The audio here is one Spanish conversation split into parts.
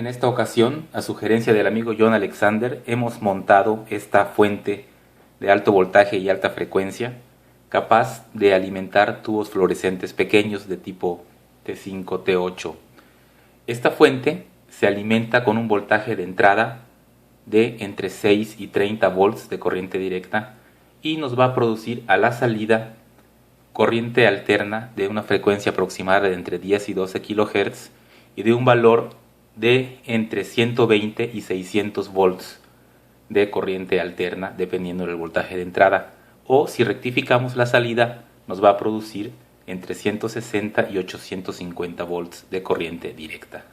En esta ocasión, a sugerencia del amigo John Alexander, hemos montado esta fuente de alto voltaje y alta frecuencia capaz de alimentar tubos fluorescentes pequeños de tipo T5, T8. Esta fuente se alimenta con un voltaje de entrada de entre 6 y 30 volts de corriente directa y nos va a producir a la salida corriente alterna de una frecuencia aproximada de entre 10 y 12 kHz y de un valor de entre 120 y 600 volts de corriente alterna dependiendo del voltaje de entrada, o si rectificamos la salida nos va a producir entre 160 y 850 volts de corriente directa.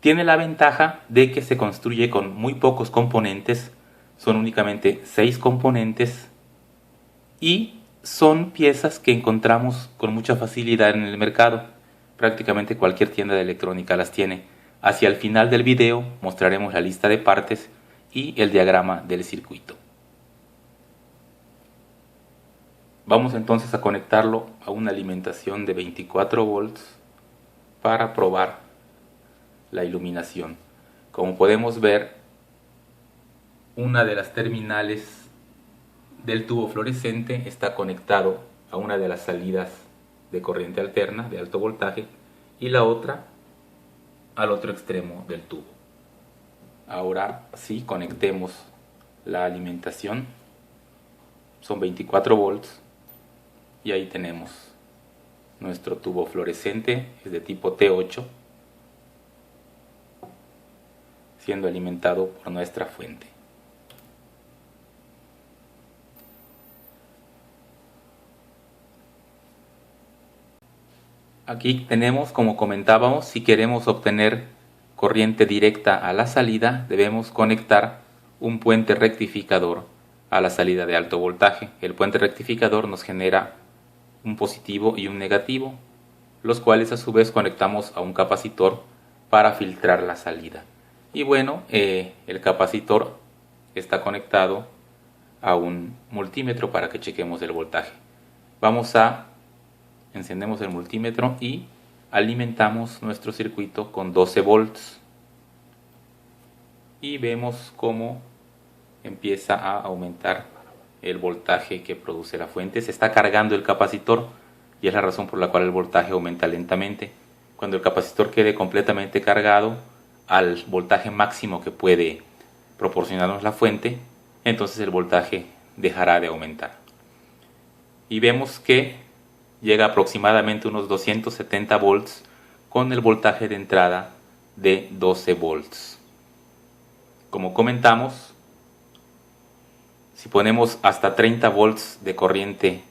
Tiene la ventaja de que se construye con muy pocos componentes, son únicamente 6 componentes y son piezas que encontramos con mucha facilidad en el mercado. Prácticamente cualquier tienda de electrónica las tiene. Hacia el final del video mostraremos la lista de partes y el diagrama del circuito. Vamos entonces a conectarlo a una alimentación de 24 volts para probar la iluminación. Como podemos ver, una de las terminales del tubo fluorescente está conectado a una de las salidas de corriente alterna de alto voltaje y la otra al otro extremo del tubo. Ahora sí, conectemos la alimentación, son 24 volts y ahí tenemos nuestro tubo fluorescente, es de tipo T8, siendo alimentado por nuestra fuente. Aquí tenemos, como comentábamos, si queremos obtener corriente directa a la salida, debemos conectar un puente rectificador a la salida de alto voltaje. El puente rectificador nos genera un positivo y un negativo, los cuales a su vez conectamos a un capacitor para filtrar la salida. Y bueno, el capacitor está conectado a un multímetro para que chequemos el voltaje. Encendemos el multímetro y alimentamos nuestro circuito con 12 volts y vemos cómo empieza a aumentar el voltaje que produce la fuente. Se está cargando el capacitor y es la razón por la cual el voltaje aumenta lentamente. Cuando el capacitor quede completamente cargado al voltaje máximo que puede proporcionarnos la fuente, entonces el voltaje dejará de aumentar. Y vemos que llega aproximadamente unos 270 volts con el voltaje de entrada de 12 volts. Como comentamos, si ponemos hasta 30 volts de corriente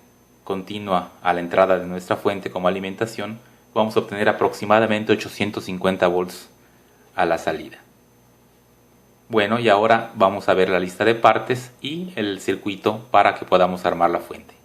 continua a la entrada de nuestra fuente como alimentación, vamos a obtener aproximadamente 850 volts a la salida. Bueno, y ahora vamos a ver la lista de partes y el circuito para que podamos armar la fuente.